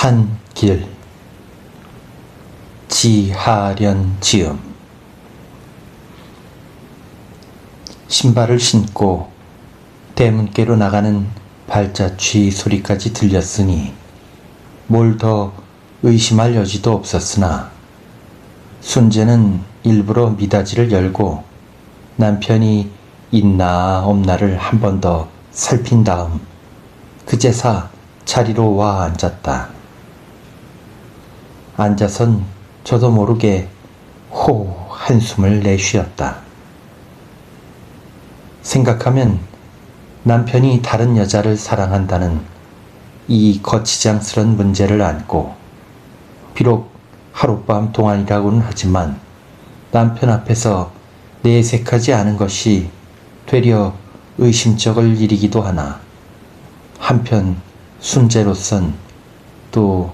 산길 지하련지음. 신발을 신고 대문께로 나가는 발자취 소리까지 들렸으니 뭘 더 의심할 여지도 없었으나 순재는 일부러 미닫이를 열고 남편이 있나 없나를 한 번 더 살핀 다음 그제사 자리로 와 앉았다. 앉아선 저도 모르게 호 한숨을 내쉬었다. 생각하면 남편이 다른 여자를 사랑한다는 이 거치장스런 문제를 안고 비록 하룻밤 동안이라고는 하지만 남편 앞에서 내색하지 않은 것이 되려 의심쩍을 일이기도 하나 한편 순재로선 또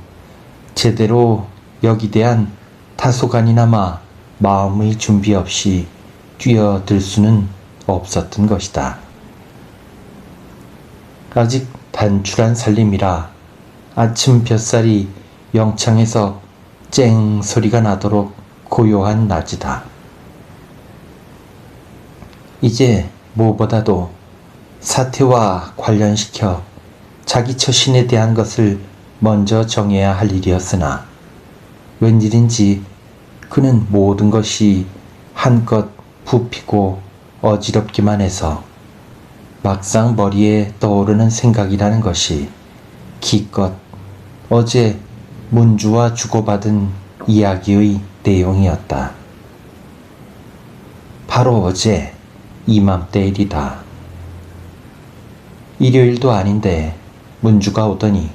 제대로 여기 대한 다소간이나마 마음의 준비 없이 뛰어들 수는 없었던 것이다. 아직 단출한 살림이라 아침 볕살이 영창에서 쨍 소리가 나도록 고요한 낮이다. 이제 무엇보다도 사태와 관련시켜 자기 처신에 대한 것을 먼저 정해야 할 일이었으나 웬일인지 그는 모든 것이 한껏 붓히고 어지럽기만 해서 막상 머리에 떠오르는 생각이라는 것이 기껏 어제 문주와 주고받은 이야기의 내용이었다. 바로 어제 이맘때 일이다. 일요일도 아닌데 문주가 오더니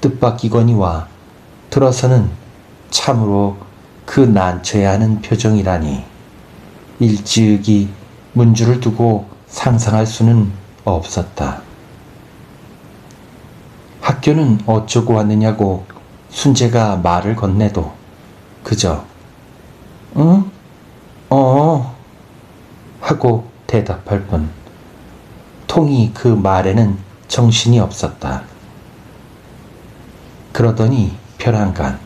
뜻밖이거니와 들어서는 참으로 그 난처해 하는 표정이라니 일찍이 문주를 두고 상상할 수는 없었다. 학교는 어쩌고 왔느냐고 순재가 말을 건네도 그저 응? 하고 대답할 뿐 통이 그 말에는 정신이 없었다. 그러더니 벼랑간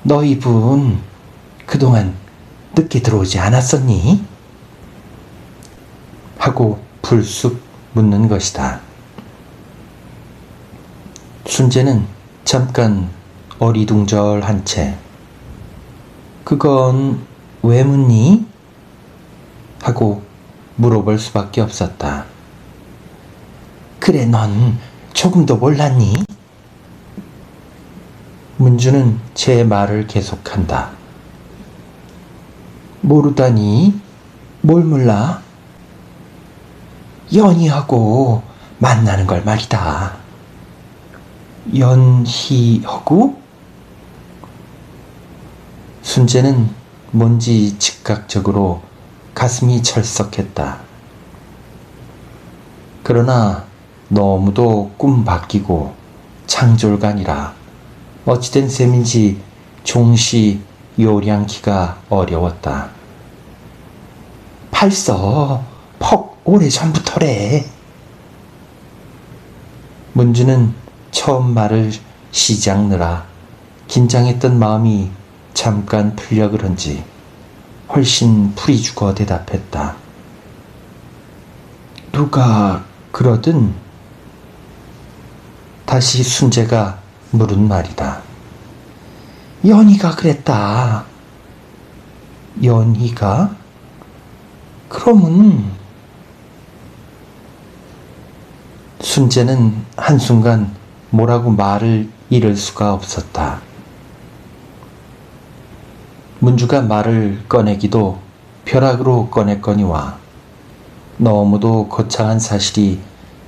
너희 분 그동안 늦게 들어오지 않았었니? 하고 불쑥 묻는 것이다. 순재는 잠깐 어리둥절한 채 그건 왜 묻니? 하고 물어볼 수밖에 없었다. 그래 넌 조금도 몰랐니? 문주는 제 말을 계속한다. 모르다니? 뭘 몰라? 연희하고 만나는 걸 말이다. 연희하고? 순재는 뭔지 즉각적으로 가슴이 철썩했다. 그러나 너무도 꿈바뀌고 창졸간이라 어찌된 셈인지 종시 요량키가 어려웠다. 벌써 퍽 오래전부터래. 문주는 처음 말을 시작느라 긴장했던 마음이 잠깐 풀려 그런지 훨씬 풀이 죽어 대답했다. 누가 그러든 다시 순재가 물은 말이다. 연희가 그랬다. 연희가? 그러면 순재는 한순간 뭐라고 말을 잃을 수가 없었다. 문주가 말을 꺼내기도 벼락으로 꺼냈거니와 너무도 거창한 사실이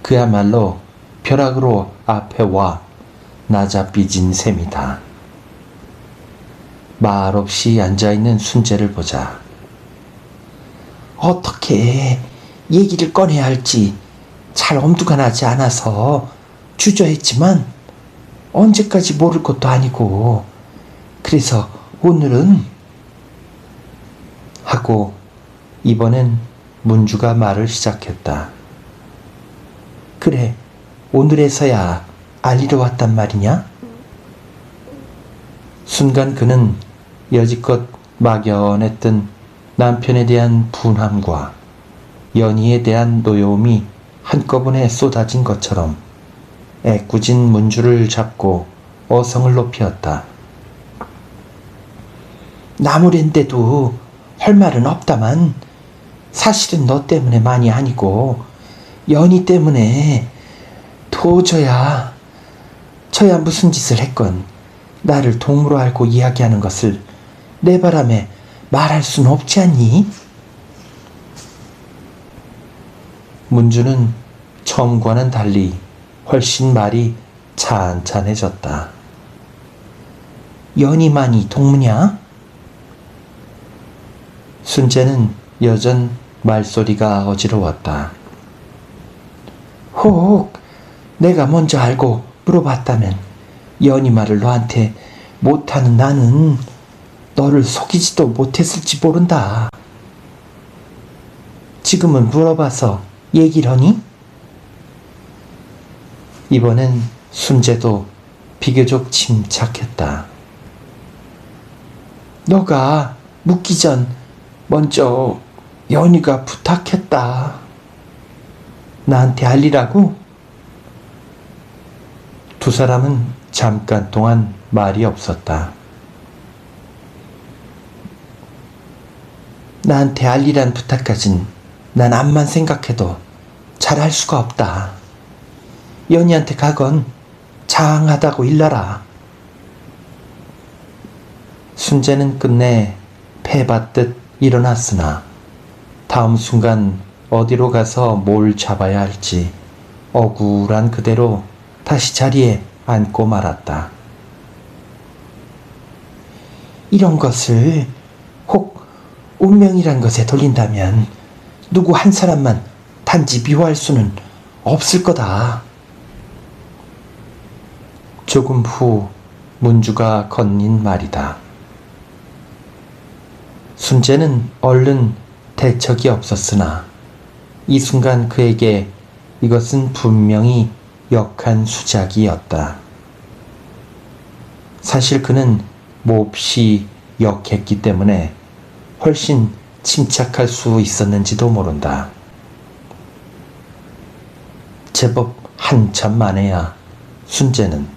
그야말로 벼락으로 앞에 와 나자 삐진 셈이다. 말없이 앉아있는 순재를 보자. 어떻게 얘기를 꺼내야 할지 잘 엄두가 나지 않아서 주저했지만 언제까지 모를 것도 아니고 그래서 오늘은 하고 이번엔 문주가 말을 시작했다. 그래, 오늘에서야 알리러 왔단 말이냐? 순간 그는 여지껏 막연했던 남편에 대한 분함과 연희에 대한 노여움이 한꺼번에 쏟아진 것처럼 애꿎은 문주를 잡고 어성을 높이었다. 나무랜데도 할 말은 없다만 사실은 너 때문에 많이 아니고 연희 때문에 도저야 저야 무슨 짓을 했건 나를 동무로 알고 이야기하는 것을 내 바람에 말할 수는 없지 않니? 문주는 처음과는 달리 훨씬 말이 찬찬해졌다. 연희만이 동무냐? 순재는 여전 말소리가 어지러웠다. 혹 내가 먼저 알고 물어봤다면 연희 말을 너한테 못하는 나는 너를 속이지도 못했을지 모른다. 지금은 물어봐서 얘기를 하니? 이번엔 순재도 비교적 침착했다. 너가 묻기 전 먼저 연희가 부탁했다. 나한테 알리라고? 두 사람은 잠깐 동안 말이 없었다. 나한테 알리란 부탁까진 난 암만 생각해도 잘할 수가 없다. 연희한테 가건 장하다고 일러라. 순재는 끝내 패받듯 일어났으나 다음 순간 어디로 가서 뭘 잡아야 할지 억울한 그대로 다시 자리에 앉고 말았다. 이런 것을 혹 운명이란 것에 돌린다면 누구 한 사람만 단지 미워할 수는 없을 거다. 조금 후 문주가 건넨 말이다. 순재는 얼른 대척이 없었으나 이 순간 그에게 이것은 분명히 역한 수작이었다. 사실 그는 몹시 역했기 때문에 훨씬 침착할 수 있었는지도 모른다. 제법 한참 만에야 순재는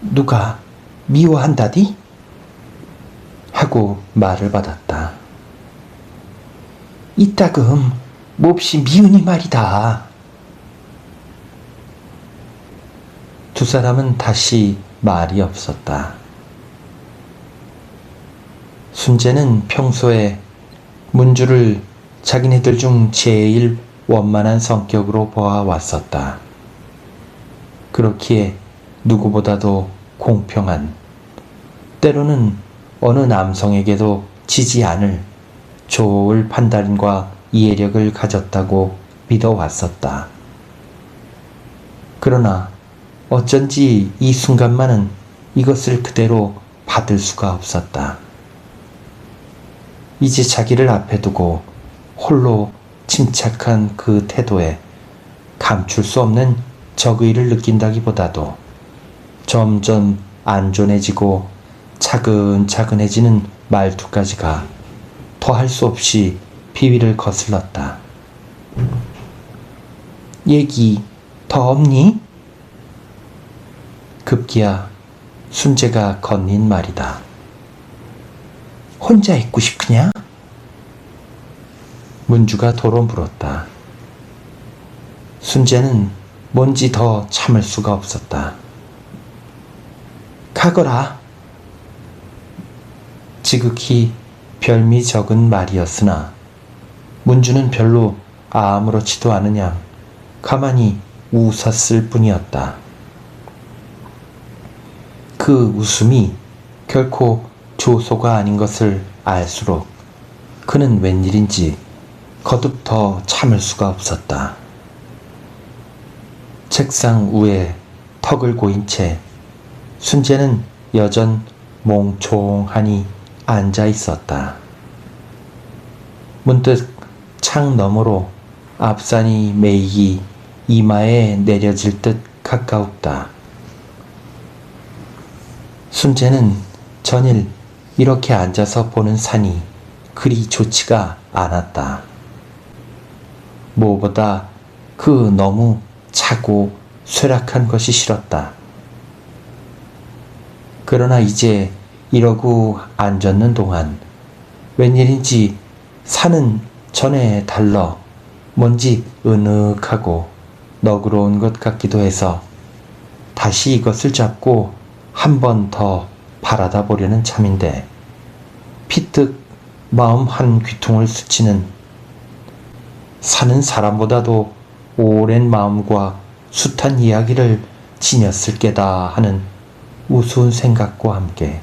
누가 미워한다디? 하고 말을 받았다. 이따금 몹시 미운이 말이다. 두 사람은 다시 말이 없었다. 순재는 평소에 문주를 자기네들 중 제일 원만한 성격으로 보아왔었다. 그렇기에 누구보다도 공평한, 때로는 어느 남성에게도 지지 않을 좋을 판단과 이해력을 가졌다고 믿어왔었다. 그러나 어쩐지 이 순간만은 이것을 그대로 받을 수가 없었다. 이제 자기를 앞에 두고 홀로 침착한 그 태도에 감출 수 없는 적의를 느낀다기보다도 점점 안존해지고 차근차근해지는 말투까지가 더할 수 없이 비위를 거슬렀다. 얘기 더 없니? 급기야 순재가 건넨 말이다. 혼자 있고 싶으냐? 문주가 도로 물었다. 순재는 뭔지 더 참을 수가 없었다. 가거라. 지극히 별미 적은 말이었으나 문주는 별로 아무렇지도 않은 양 가만히 웃었을 뿐이었다. 그 웃음이 결코 조소가 아닌 것을 알수록 그는 웬일인지 거듭 더 참을 수가 없었다. 책상 위에 턱을 고인 채 순재는 여전 몽총하니 앉아 있었다. 문득 창 너머로 앞산이 매이 이마에 내려질 듯 가까웠다. 순재는 전일 이렇게 앉아서 보는 산이 그리 좋지가 않았다. 무엇보다 그 너무 차고 쇠락한 것이 싫었다. 그러나 이제 이러고 앉았는 동안 웬일인지 산은 전에 달러 뭔지 은흑하고 너그러운 것 같기도 해서 다시 이것을 잡고 한 번 더 바라다 보려는 참인데 피뜩 마음 한 귀퉁을 스치는 사는 사람보다도 오랜 마음과 숱한 이야기를 지녔을 게다 하는 우스운 생각과 함께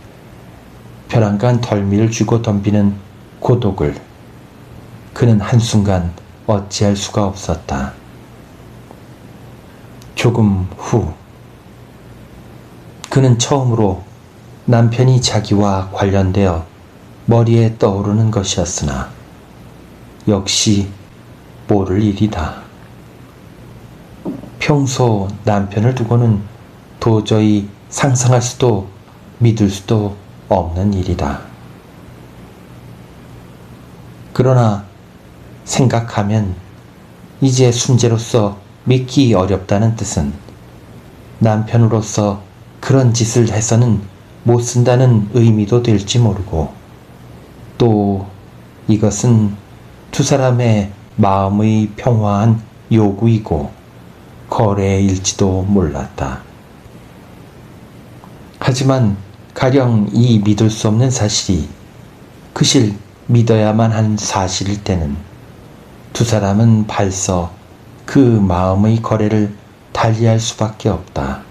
벼랑간 덜미를 쥐고 덤비는 고독을 그는 한순간 어찌할 수가 없었다. 조금 후 그는 처음으로 남편이 자기와 관련되어 머리에 떠오르는 것이었으나 역시 모를 일이다. 평소 남편을 두고는 도저히 상상할 수도 믿을 수도 없는 일이다. 그러나 생각하면 이제 순재로서 믿기 어렵다는 뜻은 남편으로서 그런 짓을 해서는 못 쓴다는 의미도 될지 모르고 또 이것은 두 사람의 마음의 평화한 요구이고 거래일지도 몰랐다. 하지만 가령 이 믿을 수 없는 사실이 그실 믿어야만 한 사실일 때는 두 사람은 발서 그 마음의 거래를 달리할 수밖에 없다.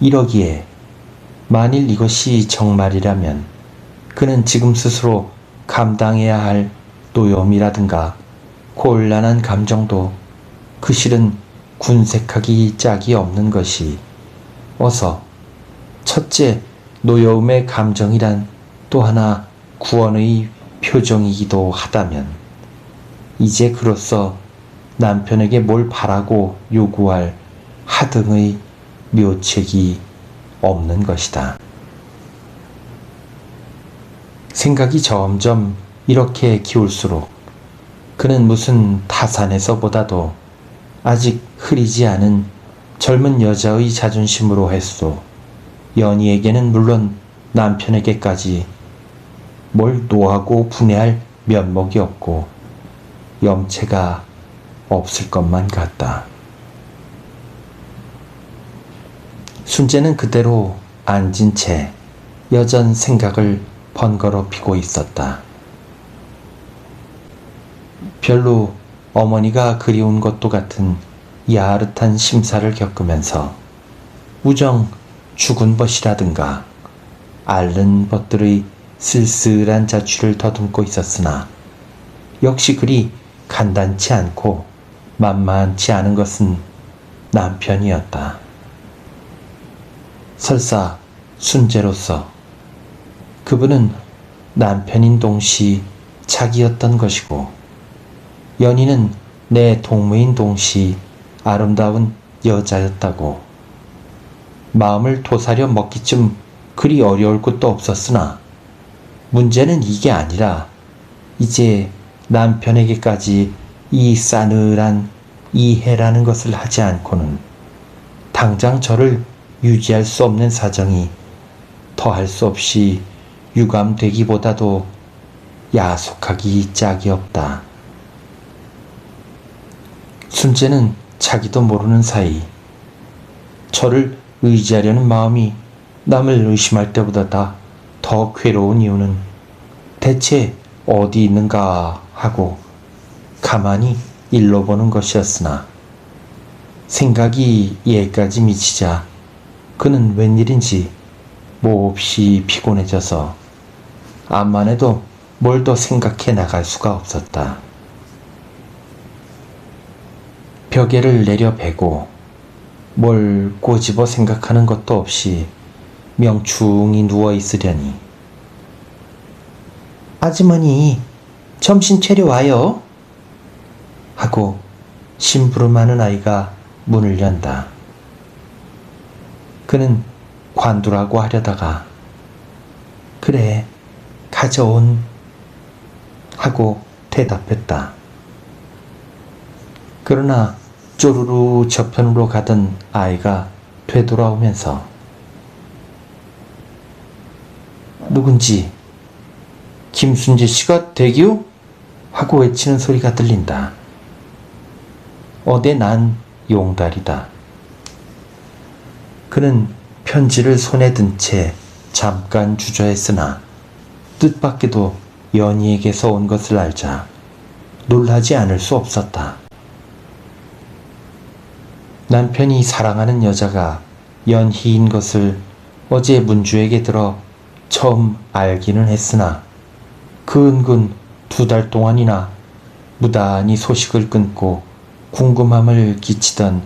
이러기에 만일 이것이 정말이라면 그는 지금 스스로 감당해야 할 노여움이라든가 곤란한 감정도 그 실은 군색하기 짝이 없는 것이 어서 첫째 노여움의 감정이란 또 하나 구원의 표정이기도 하다면 이제 그로써 남편에게 뭘 바라고 요구할 하등의 묘책이 없는 것이다. 생각이 점점 이렇게 기울수록 그는 무슨 타산에서보다도 아직 흐리지 않은 젊은 여자의 자존심으로 했소. 연희에게는 물론 남편에게까지 뭘 노하고 분해할 면목이 없고 염체가 없을 것만 같다. 순재는 그대로 앉은 채 여전 생각을 번거롭히고 있었다. 별로 어머니가 그리운 것도 같은 야릇한 심사를 겪으면서 우정 죽은 벗이라든가 앓는 벗들의 쓸쓸한 자취를 더듬고 있었으나 역시 그리 간단치 않고 만만치 않은 것은 남편이었다. 설사 순재로서 그분은 남편인 동시 자기였던 것이고 연희는 내 동무인 동시 아름다운 여자였다고 마음을 도사려 먹기쯤 그리 어려울 것도 없었으나 문제는 이게 아니라 이제 남편에게까지 이 싸늘한 이해라는 것을 하지 않고는 당장 저를 유지할 수 없는 사정이 더할 수 없이 유감되기보다도 야속하기 짝이 없다. 순재는 자기도 모르는 사이 저를 의지하려는 마음이 남을 의심할 때보다 더 괴로운 이유는 대체 어디 있는가 하고 가만히 일러보는 것이었으나 생각이 얘까지 미치자 그는 웬일인지 몹시 피곤해져서 암만 해도 뭘 더 생각해 나갈 수가 없었다. 벽에를 내려베고 뭘 꼬집어 생각하는 것도 없이 명충히 누워있으려니 아주머니 점심 차려 와요 하고 심부름하는 아이가 문을 연다. 그는 관두라고 하려다가 그래, 가져온 하고 대답했다. 그러나 쪼르르 저편으로 가던 아이가 되돌아오면서 누군지 김순재 씨가 되기요? 하고 외치는 소리가 들린다. 어대 난 용달이다. 그는 편지를 손에 든 채 잠깐 주저했으나 뜻밖에도 연희에게서 온 것을 알자 놀라지 않을 수 없었다. 남편이 사랑하는 여자가 연희인 것을 어제 문주에게 들어 처음 알기는 했으나 근근 2달 동안이나 무단히 소식을 끊고 궁금함을 끼치던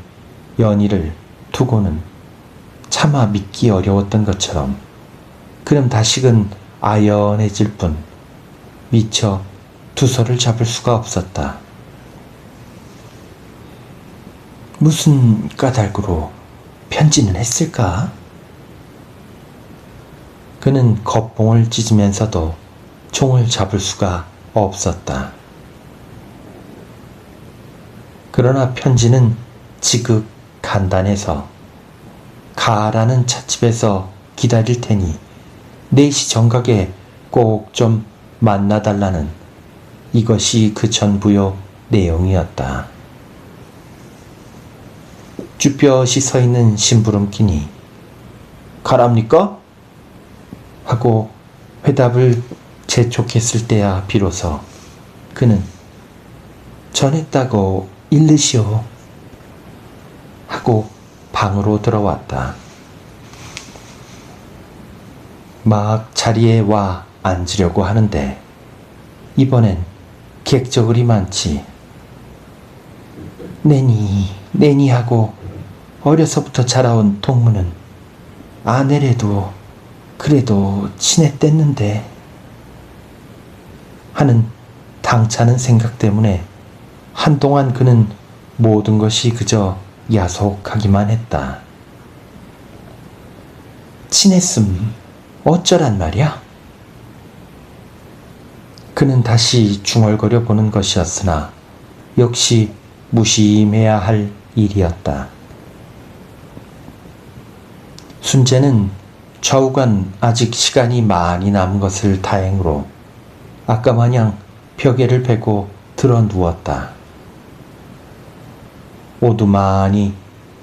연희를 두고는 차마 믿기 어려웠던 것처럼 그는 다시금 아연해질 뿐 미처 두서를 잡을 수가 없었다. 무슨 까닭으로 편지는 했을까? 그는 겉봉을 찢으면서도 총을 잡을 수가 없었다. 그러나 편지는 지극 간단해서 가라는 찻집에서 기다릴 테니 4시 정각에 꼭 좀 만나달라는 이것이 그 전부요 내용이었다. 쭈뼛이 서 있는 심부름꾼이 가랍니까? 하고 회답을 재촉했을 때야 비로소 그는 전했다고 일르시오 하고 방으로 들어왔다. 막 자리에 와 앉으려고 하는데 이번엔 객적을이 많지. 내니 하고 어려서부터 자라온 동무는 아내래도 그래도 친했댔는데 하는 당차는 생각 때문에 한동안 그는 모든 것이 그저 야속하기만 했다. 친했음 어쩌란 말이야? 그는 다시 중얼거려 보는 것이었으나 역시 무심해야 할 일이었다. 순재는 좌우간 아직 시간이 많이 남은 것을 다행으로 아까 마냥 벽에를 베고 들어 누웠다. 오두만이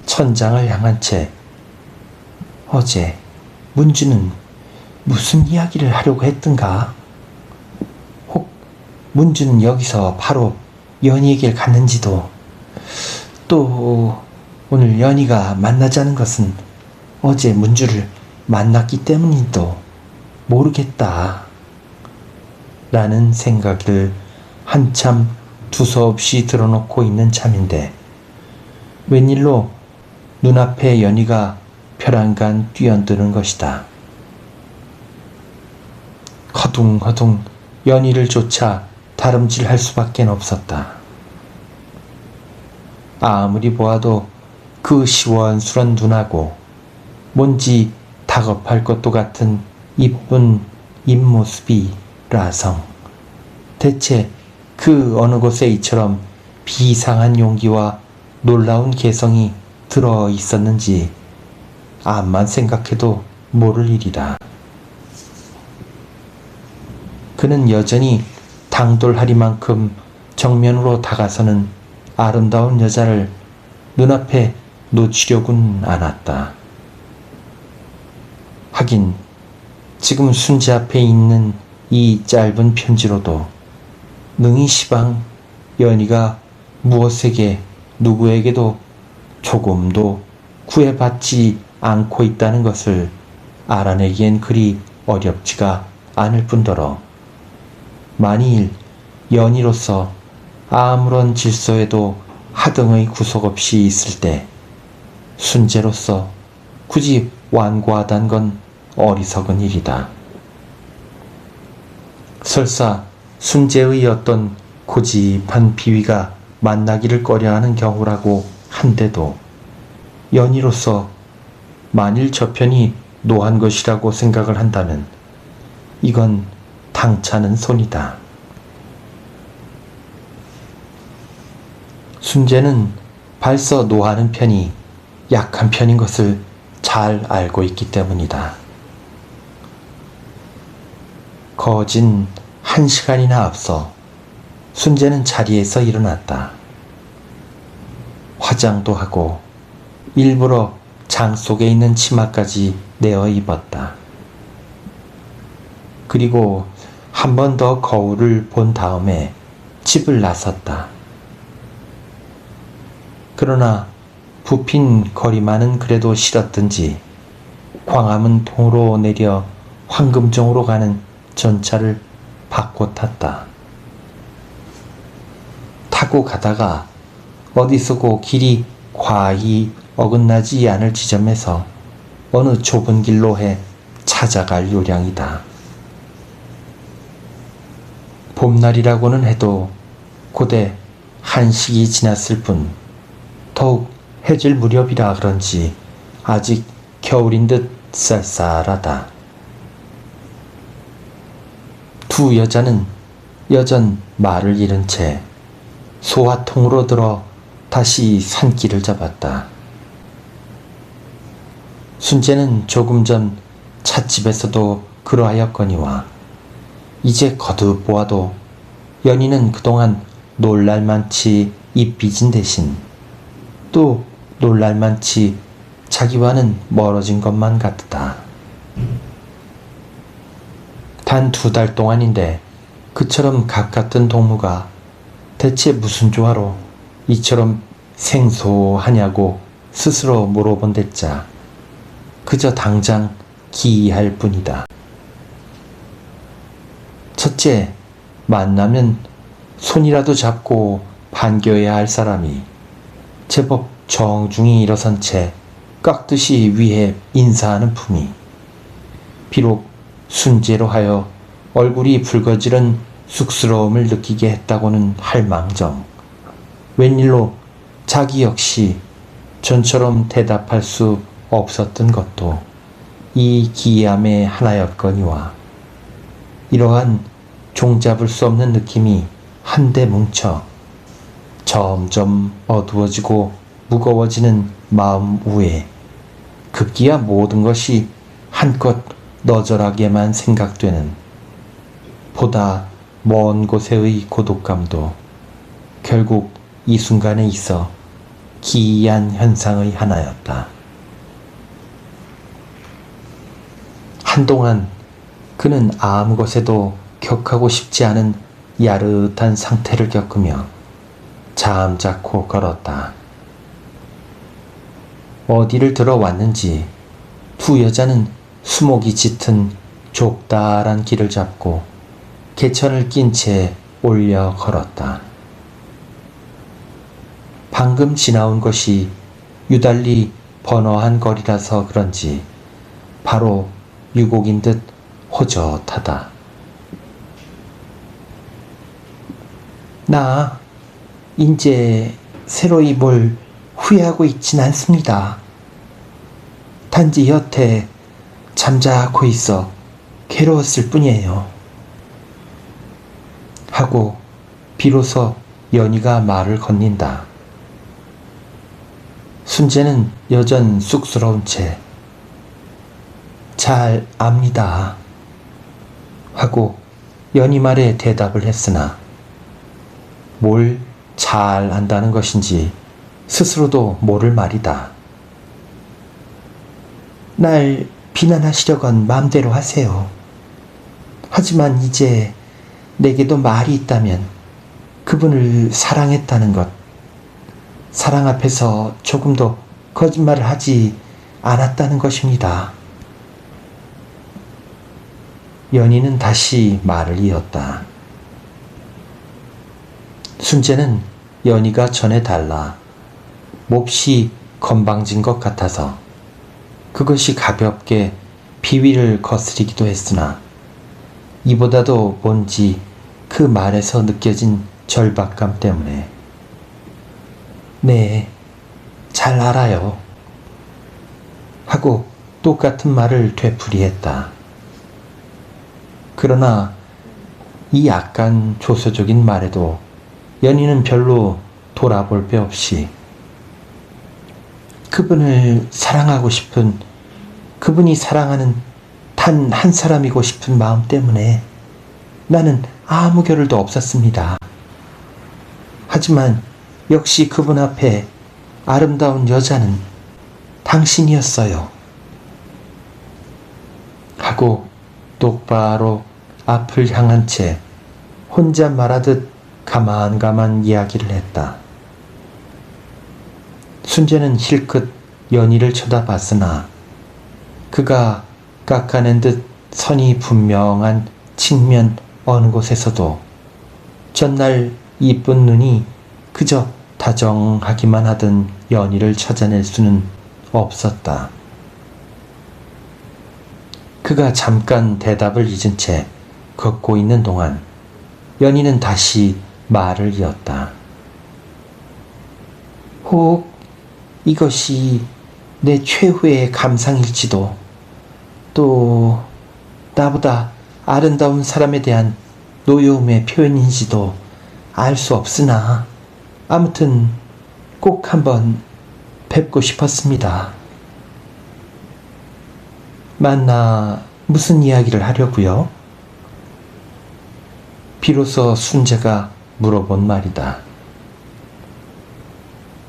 천장을 향한 채 어제 문주는 무슨 이야기를 하려고 했던가? 혹 문주는 여기서 바로 연희에게 갔는지도, 또 오늘 연희가 만나자는 것은 어제 문주를 만났기 때문인지도 모르겠다 라는 생각을 한참 두서없이 들어놓고 있는 참인데 웬일로 눈앞에 연희가 벼랑간 뛰어드는 것이다. 허둥허둥 연희를 쫓아 다름질할 수밖에 없었다. 아무리 보아도 그 시원스런 눈하고 뭔지 다급할 것도 같은 이쁜 입모습이 라성 대체 그 어느 곳에 이처럼 비상한 용기와 놀라운 개성이 들어 있었는지 암만 생각해도 모를 일이다. 그는 여전히 당돌하리만큼 정면으로 다가서는 아름다운 여자를 눈앞에 놓치려고는 않았다. 하긴 지금 순재 앞에 있는 이 짧은 편지로도 능히 시방 연희가 무엇에게 누구에게도 조금도 구애받지 않고 있다는 것을 알아내기엔 그리 어렵지가 않을 뿐더러 만일 연희로서 아무런 질서에도 하등의 구속 없이 있을 때 순재로서 굳이 완고하단 건 어리석은 일이다. 설사 순재의 어떤 고집한 비위가 만나기를 꺼려하는 경우라고 한데도 연희로서 만일 저편이 노한 것이라고 생각을 한다면 이건 당차는 손이다. 순재는 발서 노하는 편이 약한 편인 것을 잘 알고 있기 때문이다. 거진 1시간이나 앞서 순재는 자리에서 일어났다. 화장도 하고 일부러 장 속에 있는 치마까지 내어 입었다. 그리고 한 번 더 거울을 본 다음에 집을 나섰다. 그러나 부핀 거리만은 그래도 싫었든지 광화문 통으로 내려 황금정으로 가는 전차를 바꿔 탔다. 타고 가다가 어디서고 길이 과히 어긋나지 않을 지점에서 어느 좁은 길로 해 찾아갈 요량이다. 봄날이라고는 해도 고대 한식이 지났을 뿐 더욱 해질 무렵이라 그런지 아직 겨울인 듯 쌀쌀하다. 두 여자는 여전 말을 잃은 채 소화통으로 들어 다시 산길을 잡았다. 순재는 조금 전 찻집에서도 그러하였거니와 이제 거듭 보아도 연희는 그동안 놀랄만치 입 빚은 대신 또 놀랄만치 자기와는 멀어진 것만 같다. 단 2달 동안인데 그처럼 가깝던 동무가 대체 무슨 조화로 이처럼 생소하냐고 스스로 물어본 대자 그저 당장 기이할 뿐이다. 첫째, 만나면 손이라도 잡고 반겨야 할 사람이 제법 정중히 일어선 채 깍듯이 위에 인사하는 품이 비록 순재로 하여 얼굴이 붉어지른 쑥스러움을 느끼게 했다고는 할 망정 웬일로 자기 역시 전처럼 대답할 수 없었던 것도 이 기이함의 하나였거니와 이러한 종잡을 수 없는 느낌이 한데 뭉쳐 점점 어두워지고 무거워지는 마음 위에 급기야 모든 것이 한껏 너절하게만 생각되는 보다 먼 곳에의 고독감도 결국 이 순간에 있어 기이한 현상의 하나였다. 한동안 그는 아무 것에도 격하고 싶지 않은 야릇한 상태를 겪으며 잠자코 걸었다. 어디를 들어왔는지 두 여자는 수목이 짙은 좁다란 길을 잡고 개천을 낀 채 올려 걸었다. 방금 지나온 것이 유달리 번화한 거리라서 그런지 바로 유곡인 듯 호젓하다. 나 인제 새로이 뭘 후회하고 있진 않습니다. 단지 여태 잠자코 있어 괴로웠을 뿐이에요. 하고 비로소 연희가 말을 건넨다. 순재는 여전 쑥스러운 채 잘 압니다. 하고 연희 말에 대답을 했으나 뭘 잘 안다는 것인지 스스로도 모를 말이다. 날 비난하시려건 마음대로 하세요. 하지만 이제 내게도 말이 있다면 그분을 사랑했다는 것, 사랑 앞에서 조금도 거짓말을 하지 않았다는 것입니다. 연희는 다시 말을 이었다. 순재는 연희가 전에 달라 몹시 건방진 것 같아서 그것이 가볍게 비위를 거스리기도 했으나 이보다도 뭔지 그 말에서 느껴진 절박감 때문에 네, 잘 알아요. 하고 똑같은 말을 되풀이했다. 그러나 이 약간 조소적인 말에도 연희는 별로 돌아볼 배 없이 그분을 사랑하고 싶은, 그분이 사랑하는 단 한 사람이고 싶은 마음 때문에 나는 아무 겨를도 없었습니다. 하지만 역시 그분 앞에 아름다운 여자는 당신이었어요. 하고 똑바로 앞을 향한 채 혼자 말하듯 가만가만 이야기를 했다. 순재는 힐끗 연희를 쳐다봤으나 그가 깎아낸 듯 선이 분명한 측면 어느 곳에서도 전날 이쁜 눈이 그저 다정하기만 하던 연희를 찾아낼 수는 없었다. 그가 잠깐 대답을 잊은 채 걷고 있는 동안 연희는 다시 말을 이었다. 혹 이것이 내 최후의 감상일지도, 또 나보다 아름다운 사람에 대한 노여움의 표현인지도 알 수 없으나 아무튼 꼭 한번 뵙고 싶었습니다. 만나 무슨 이야기를 하려고요? 비로소 순재가 물어본 말이다.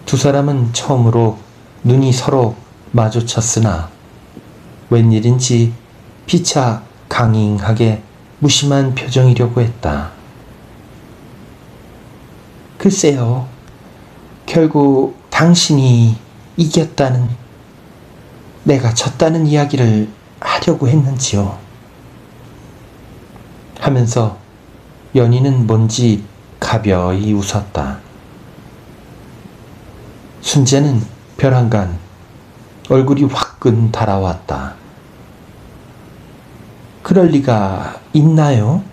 두 사람은 처음으로 눈이 서로 마주쳤으나 웬일인지 피차 강ing하게 무심한 표정이려고 했다. 글쎄요, 결국 당신이 이겼다는, 내가 졌다는 이야기를 하려고 했는지요. 하면서 연희는 뭔지 가벼이 웃었다. 순재는 벼랑간 얼굴이 화끈 달아왔다. 그럴 리가 있나요?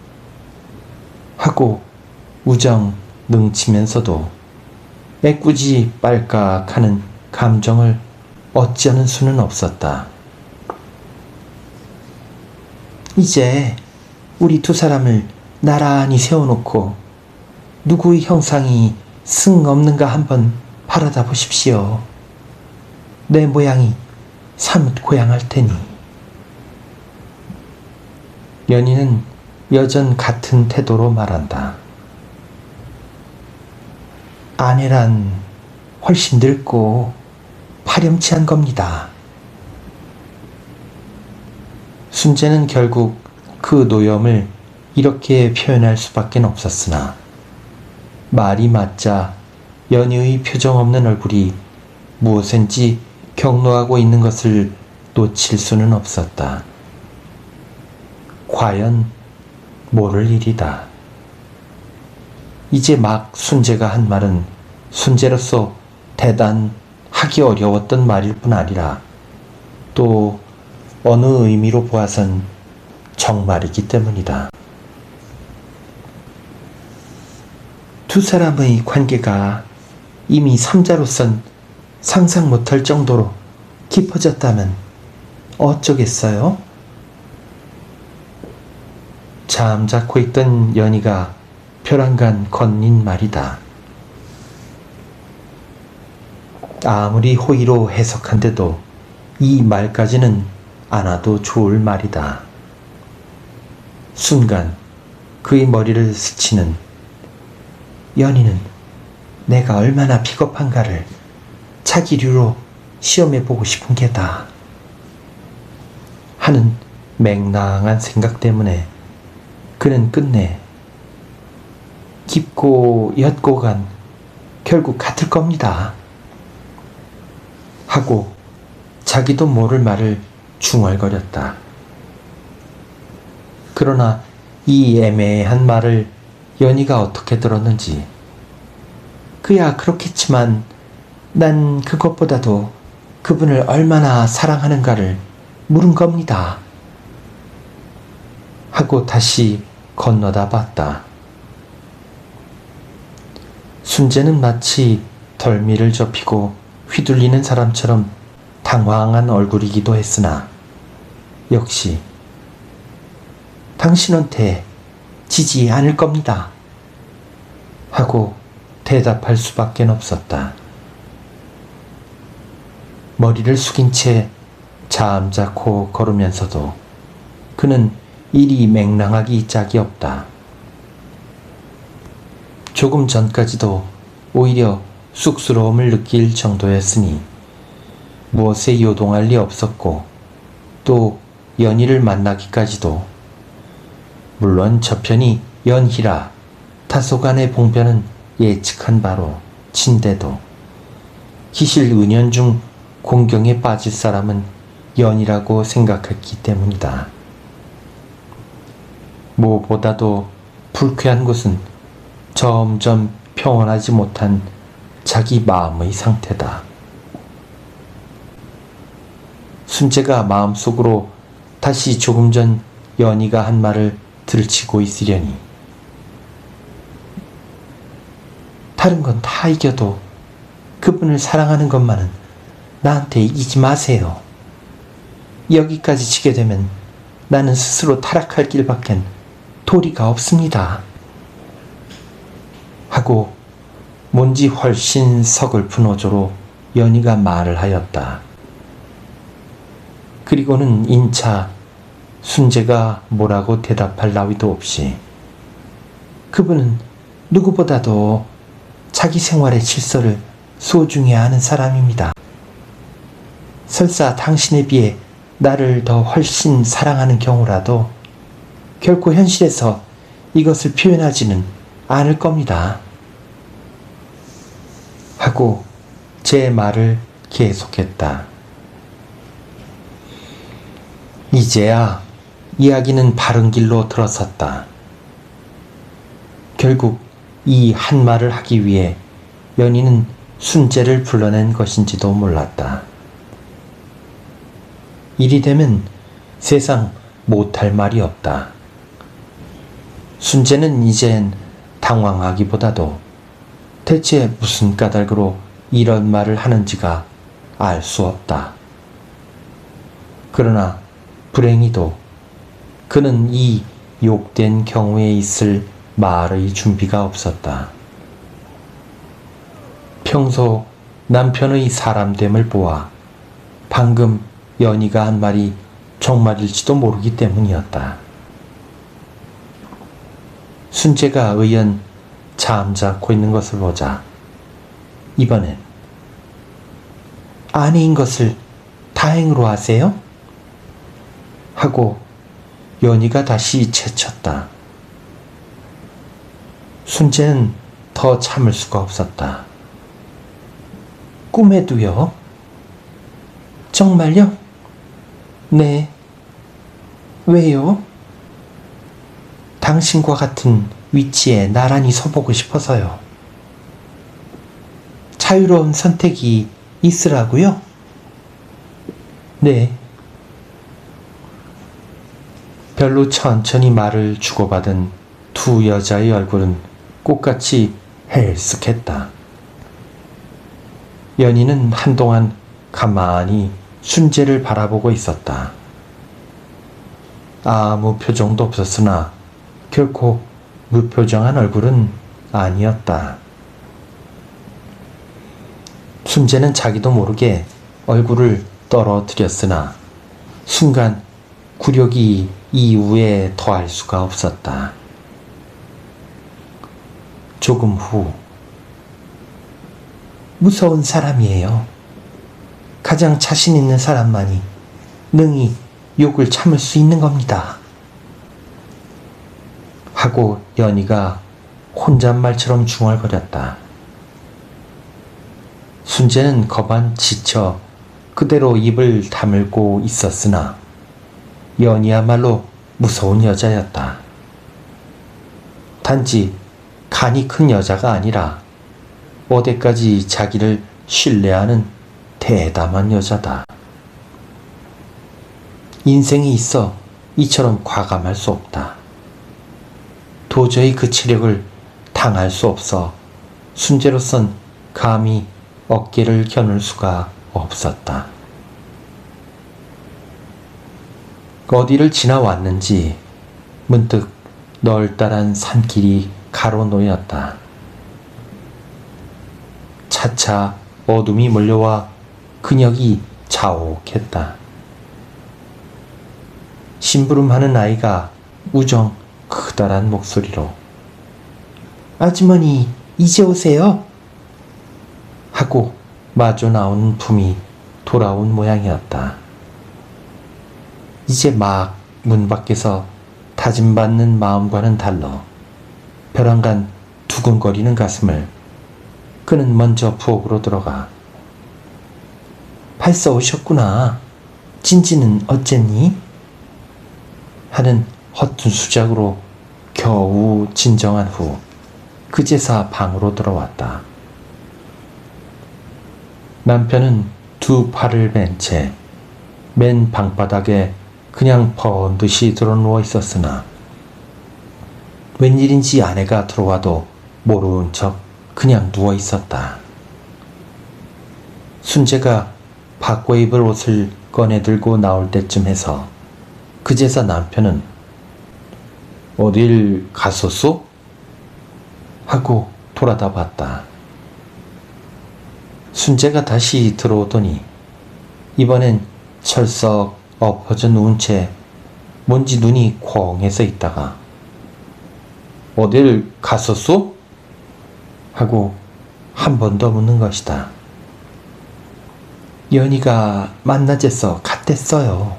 하고 우정 능치면서도 애꿎이 빨깍하는 감정을 어찌하는 수는 없었다. 이제 우리 두 사람을 나란히 세워놓고 누구의 형상이 승 없는가 한번 바라다 보십시오. 내 모양이 사뭇 고양할 테니. 연희는 여전 같은 태도로 말한다. 아내란 훨씬 늙고 파렴치한 겁니다. 순재는 결국 그 노염을 이렇게 표현할 수밖에 없었으나 말이 맞자 연희의 표정 없는 얼굴이 무엇인지 격노하고 있는 것을 놓칠 수는 없었다. 과연 모를 일이다. 이제 막 순재가 한 말은 순재로서 대단하기 어려웠던 말일 뿐 아니라 또 어느 의미로 보아선 정말이기 때문이다. 두 사람의 관계가 이미 삼자로선 상상 못할 정도로 깊어졌다면 어쩌겠어요? 잠자코 있던 연희가 벼랑간 건넨 말이다. 아무리 호의로 해석한데도 이 말까지는 않아도 좋을 말이다. 순간 그의 머리를 스치는 연희는 내가 얼마나 비겁한가를 자기류로 시험해보고 싶은 게다 하는 맹랑한 생각 때문에 그는 끝내 깊고 옅고 간 결국 같을 겁니다 하고 자기도 모를 말을 중얼거렸다. 그러나 이 애매한 말을 연희가 어떻게 들었는지, 그야 그렇겠지만 난 그것보다도 그분을 얼마나 사랑하는가를 물은 겁니다 하고 다시 건너다 봤다. 순재는 마치 덜미를 접히고 휘둘리는 사람처럼 당황한 얼굴이기도 했으나 역시 당신한테 지지 않을 겁니다 하고 대답할 수밖에 없었다. 머리를 숙인 채 잠자코 걸으면서도 그는 일이 맹랑하기 짝이 없다. 조금 전까지도 오히려 쑥스러움을 느낄 정도였으니 무엇에 요동할 리 없었고 또 연희를 만나기까지도 물론 저편이 연희라 다소간의 봉변은 예측한 바로 친데도 기실 은연중 공경에 빠질 사람은 연희라고 생각했기 때문이다. 무엇보다도 불쾌한 것은 점점 평온하지 못한 자기 마음의 상태다. 순재가 마음속으로 다시 조금 전 연희가 한 말을 들치고 있으려니 다른 건 다 이겨도 그분을 사랑하는 것만은 나한테 이기지 마세요. 여기까지 지게 되면 나는 스스로 타락할 길밖엔 도리가 없습니다. 하고 뭔지 훨씬 서글픈 어조로 연희가 말을 하였다. 그리고는 인차 순재가 뭐라고 대답할 나위도 없이 그분은 누구보다도 자기 생활의 질서를 소중히 아는 사람입니다. 설사 당신에 비해 나를 더 훨씬 사랑하는 경우라도 결코 현실에서 이것을 표현하지는 않을 겁니다. 하고 제 말을 계속했다. 이제야 이야기는 바른 길로 들어섰다. 결국 이 한 말을 하기 위해 연희는 순재를 불러낸 것인지도 몰랐다. 이리 되면 세상 못할 말이 없다. 순재는 이젠 당황하기보다도 대체 무슨 까닭으로 이런 말을 하는지가 알 수 없다. 그러나 불행히도 그는 이 욕된 경우에 있을 말의 준비가 없었다. 평소 남편의 사람됨을 보아 방금 연희가 한 말이 정말일지도 모르기 때문이었다. 순재가 의연 잠자코 있는 것을 보자 이번엔 아내인 것을 다행으로 하세요? 하고 연희가 다시 채쳤다. 순재는 더 참을 수가 없었다. 꿈에도요? 정말요? 네. 왜요? 당신과 같은 위치에 나란히 서보고 싶어서요. 자유로운 선택이 있으라고요? 네. 별로 천천히 말을 주고받은 두 여자의 얼굴은 꽃같이 헬쓱했다. 연희는 한동안 가만히 순재를 바라보고 있었다. 아무 표정도 없었으나 결코 무표정한 얼굴은 아니었다. 순재는 자기도 모르게 얼굴을 떨어뜨렸으나 순간 굴욕이 이후에 더할 수가 없었다. 조금 후 무서운 사람이에요. 가장 자신 있는 사람만이 능히 욕을 참을 수 있는 겁니다. 하고 연희가 혼잣말처럼 중얼거렸다. 순재는 거반 지쳐 그대로 입을 다물고 있었으나 연희야말로 무서운 여자였다. 단지 간이 큰 여자가 아니라 어디까지 자기를 신뢰하는 대담한 여자다. 인생에 있어 이처럼 과감할 수 없다. 도저히 그 체력을 당할 수 없어 순재로선 감히 어깨를 겨눌 수가 없었다. 어디를 지나왔는지 문득 널따란 산길이 가로놓였다. 차차 어둠이 몰려와 그녁이 자욱했다. 심부름하는 아이가 우정 크다란 목소리로 아주머니 이제 오세요 하고 마주 나온 품이 돌아온 모양이었다. 이제 막 문 밖에서 다짐받는 마음과는 달러 벼랑간 두근거리는 가슴을 그는 먼저 부엌으로 들어가 벌써 오셨구나. 진지는 어쨌니? 하는 허튼 수작으로 겨우 진정한 후 그제서 방으로 들어왔다. 남편은 두 팔을 벤 채 맨 방바닥에 그냥 번듯이 드러누워 있었으나 웬일인지 아내가 들어와도 모른 척 그냥 누워 있었다. 순재가 바꿔 입을 옷을 꺼내 들고 나올 때쯤 해서 그제서 남편은 어딜 갔었소? 하고 돌아다 봤다. 순재가 다시 들어오더니 이번엔 철썩 엎어져 누운 채 뭔지 눈이 콩해서 있다가 어딜 갔었소? 하고 한 번 더 묻는 것이다. 연희가 만나재서 갔댔어요.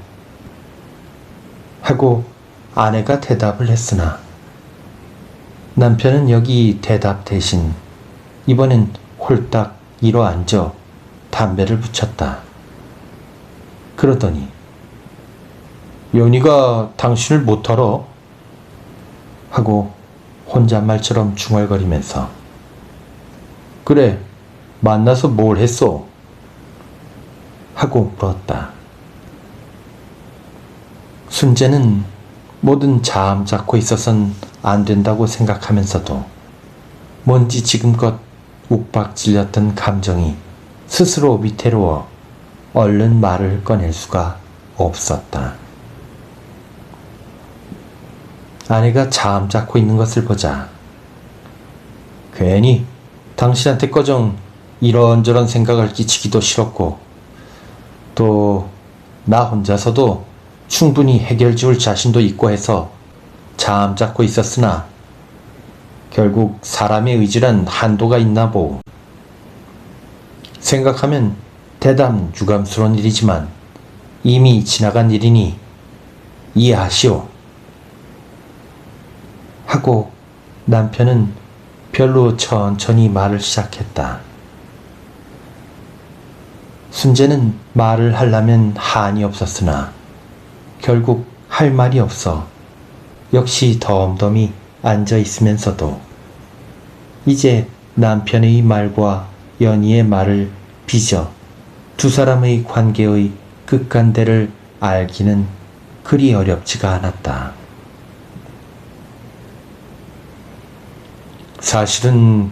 하고 아내가 대답을 했으나 남편은 여기 대답 대신 이번엔 홀딱 일어앉아 담배를 붙였다. 그러더니 연희가 당신을 못 털어? 하고 혼잣말처럼 중얼거리면서 그래 만나서 뭘 했어? 하고 물었다. 순재는 뭐든 잠자코 있어선 안 된다고 생각하면서도 뭔지 지금껏 욱박 찔렸던 감정이 스스로 위태로워 얼른 말을 꺼낼 수가 없었다. 아내가 잠자코 있는 것을 보자 괜히 당신한테 꺼정 이런저런 생각을 끼치기도 싫었고 또 나 혼자서도 충분히 해결 지을 자신도 있고 해서 잠자코 있었으나 결국 사람의 의지란 한도가 있나 보. 생각하면 대담 유감스러운 일이지만 이미 지나간 일이니 이해하시오. 하고 남편은 별로 천천히 말을 시작했다. 순재는 말을 하려면 한이 없었으나 결국 할 말이 없어 역시 덤덤히 앉아 있으면서도 이제 남편의 말과 연희의 말을 빚어 두 사람의 관계의 끝간대를 알기는 그리 어렵지가 않았다. 사실은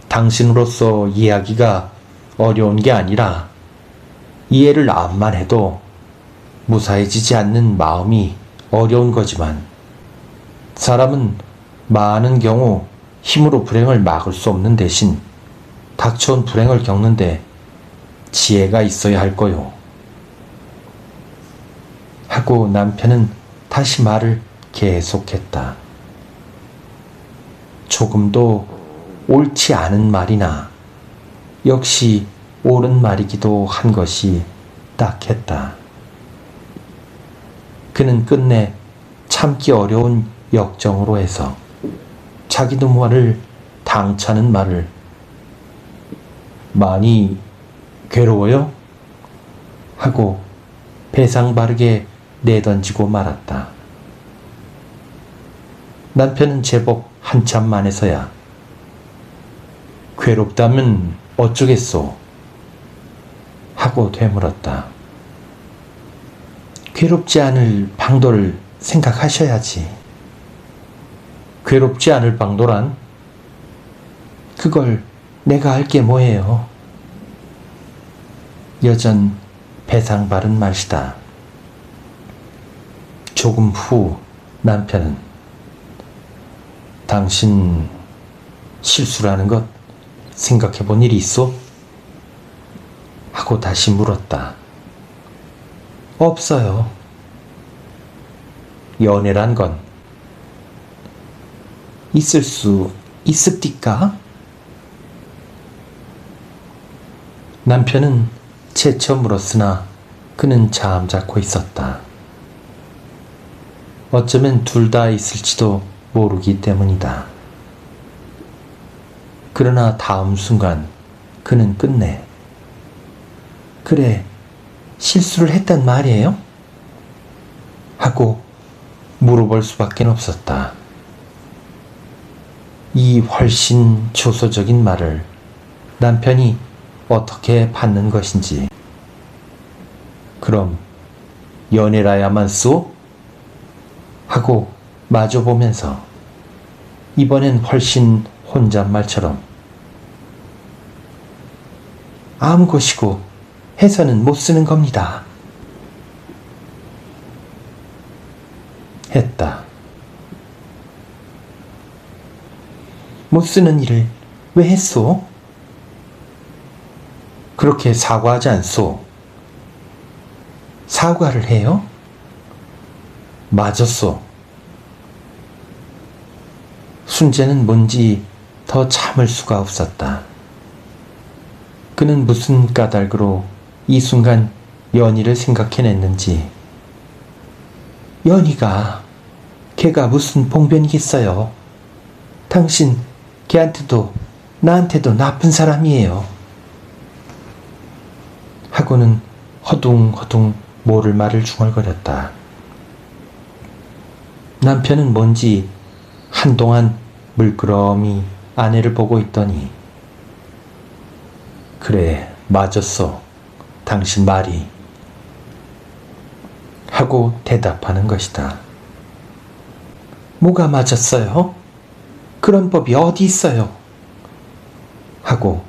당신으로서 이해하기가 어려운 게 아니라 이해를 암만 해도 무사해지지 않는 마음이 어려운 거지만 사람은 많은 경우 힘으로 불행을 막을 수 없는 대신 닥쳐온 불행을 겪는데 지혜가 있어야 할 거요. 하고 남편은 다시 말을 계속했다. 조금도 옳지 않은 말이나 역시 옳은 말이기도 한 것이 딱했다. 그는 끝내 참기 어려운 역정으로 해서 자기도 모를 당차는 말을 많이 괴로워요? 하고 배상 바르게 내던지고 말았다. 남편은 제법 한참 만에서야 괴롭다면 어쩌겠소? 하고 되물었다. 괴롭지 않을 방도를 생각하셔야지. 괴롭지 않을 방도란? 그걸 내가 알 게 뭐예요? 여전 배상 바른 말이다. 조금 후 남편은 당신 실수라는 것 생각해 본 일이 있어? 하고 다시 물었다. 없어요. 연애란 건 있을 수 있습니까? 남편은 재쳐 물었으나 그는 잠자코 있었다. 어쩌면 둘 다 있을지도 모르기 때문이다. 그러나 다음 순간 그는 끝내 그래, 실수를 했단 말이에요? 하고 물어볼 수밖에 없었다. 이 훨씬 조소적인 말을 남편이 어떻게 받는 것인지. 그럼 연애라야만 쏘? 하고 마주보면서 이번엔 훨씬 혼잣말처럼 아무 것이고 해서는 못 쓰는 겁니다. 했다. 못 쓰는 일을 왜 했소? 그렇게 사과하지 않소? 사과를 해요? 맞았소. 순재는 뭔지 더 참을 수가 없었다. 그는 무슨 까닭으로 이 순간 연희를 생각해냈는지. 연희가 걔가 무슨 봉변이겠어요. 당신 걔한테도 나한테도 나쁜 사람이에요. 하고는 허둥허둥 모를 말을 중얼거렸다. 남편은 뭔지 한동안 물끄러미 아내를 보고 있더니 그래, 맞았어. 당신 말이. 하고 대답하는 것이다. 뭐가 맞았어요? 그런 법이 어디 있어요? 하고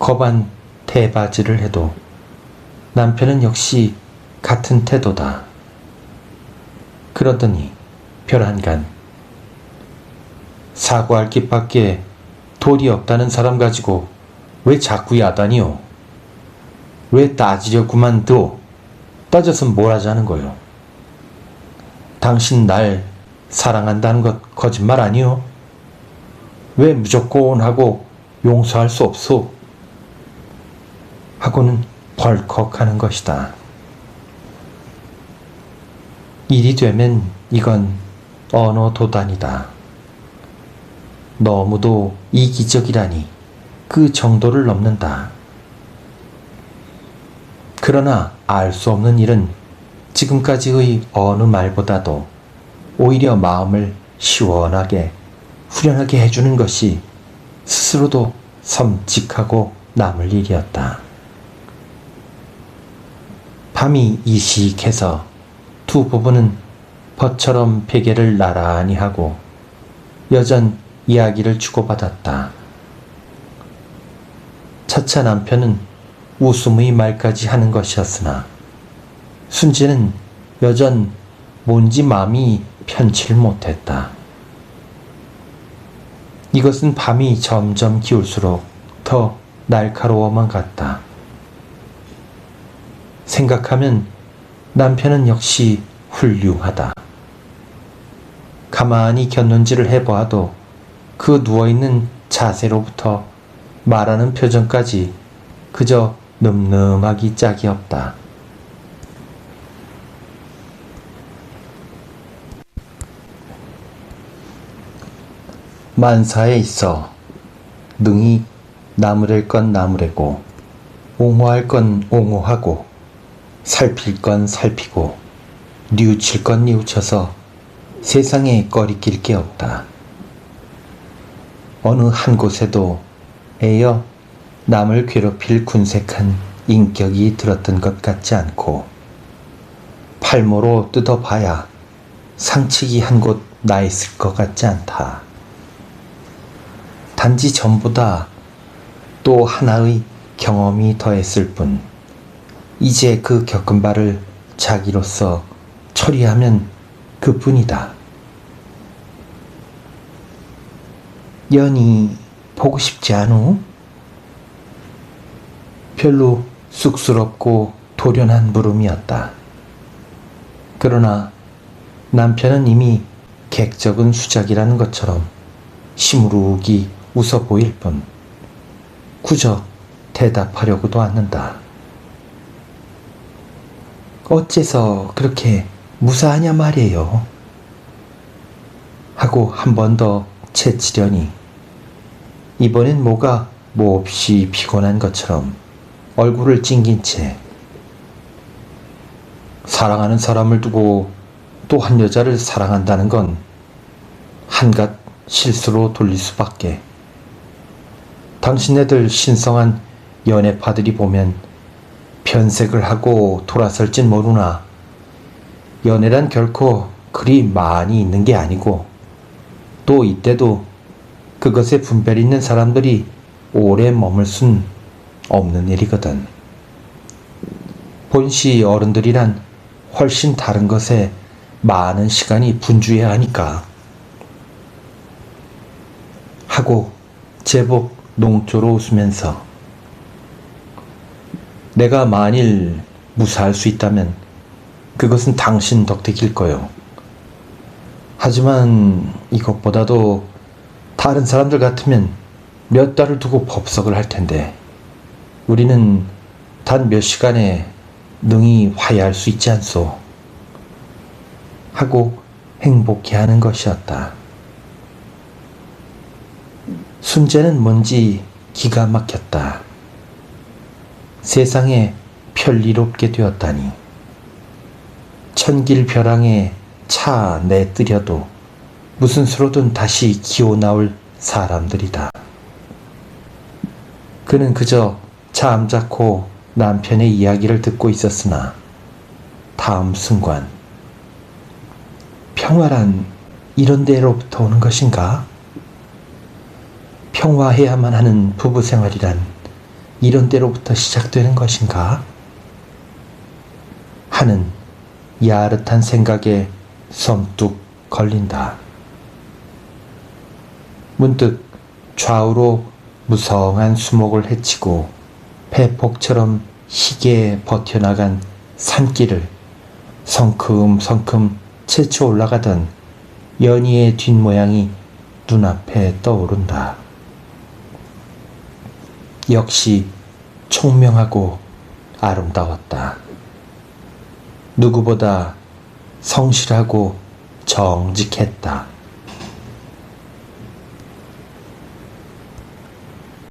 거반 대바지를 해도 남편은 역시 같은 태도다. 그러더니 별한간 사과할 깃밖에 돌이 없다는 사람 가지고 왜 자꾸 야단이요? 왜 따지려구만 도 따져서 뭘 하자는 거요? 당신 날 사랑한다는 것 거짓말 아니요? 왜 무조건 하고 용서할 수 없소? 하고는 벌컥하는 것이다. 일이 되면 이건 언어 도단이다. 너무도 이기적이라니 그 정도를 넘는다. 그러나 알 수 없는 일은 지금까지의 어느 말보다도 오히려 마음을 시원하게 후련하게 해주는 것이 스스로도 섬찟하고 남을 일이었다. 밤이 이식해서 두 부부는 벗처럼 베개를 나란히 하고 여전 이야기를 주고받았다. 차차 남편은 웃음의 말까지 하는 것이었으나 순재는 여전 뭔지 마음이 편치를 못했다. 이것은 밤이 점점 기울수록 더 날카로워만 갔다. 생각하면 남편은 역시 훌륭하다. 가만히 곁눈질을 해보아도 그 누워있는 자세로부터 말하는 표정까지 그저 늠름하기 짝이 없다. 만사에 있어 능히 나무랄 건 나무래고 옹호할 건 옹호하고 살필 건 살피고 뉘우칠 건 뉘우쳐서 세상에 꺼리낄 게 없다. 어느 한 곳에도 애여 남을 괴롭힐 군색한 인격이 들었던 것 같지 않고 팔모로 뜯어봐야 상치기 한 곳 나 있을 것 같지 않다. 단지 전보다 또 하나의 경험이 더했을 뿐 이제 그 겪은 바를 자기로서 처리하면 그뿐이다. 연희 보고 싶지 않우? 별로 쑥스럽고 돌연한 물음이었다. 그러나 남편은 이미 객적은 수작이라는 것처럼 시무룩이 웃어 보일 뿐 그저 대답하려고도 않는다. 어째서 그렇게 무사하냐 말이에요. 하고 한 번 더 채치려니 이번엔 뭐가 몹시 피곤한 것처럼 얼굴을 찡긴 채 사랑하는 사람을 두고 또 한 여자를 사랑한다는 건 한갓 실수로 돌릴 수밖에. 당신네들 신성한 연애파들이 보면 변색을 하고 돌아설진 모르나 연애란 결코 그리 많이 있는 게 아니고 또 이때도 그것에 분별 있는 사람들이 오래 머물 순 없는 일이거든. 본시 어른들이란 훨씬 다른 것에 많은 시간이 분주해야 하니까. 하고 제법 농조로 웃으면서 내가 만일 무사할 수 있다면 그것은 당신 덕택일 거요. 하지만 이것보다도 다른 사람들 같으면 몇 달을 두고 법석을 할 텐데 우리는 단 몇 시간에 능히 화해할 수 있지 않소. 하고 행복해하는 것이었다. 순재는 뭔지 기가 막혔다. 세상에 별일없게 되었다니. 천길벼랑에 차 내뜨려도 무슨 수로든 다시 기어 나올 사람들이다. 그는 그저 잠자코 남편의 이야기를 듣고 있었으나 다음 순간 평화란 이런 데로부터 오는 것인가? 평화해야만 하는 부부 생활이란 이런 데로부터 시작되는 것인가? 하는 야릇한 생각에 섬뚝 걸린다. 문득 좌우로 무성한 수목을 헤치고 배폭처럼 희게 버텨나간 산길을 성큼성큼 채쳐 올라가던 연희의 뒷모양이 눈앞에 떠오른다. 역시 총명하고 아름다웠다. 누구보다 성실하고 정직했다.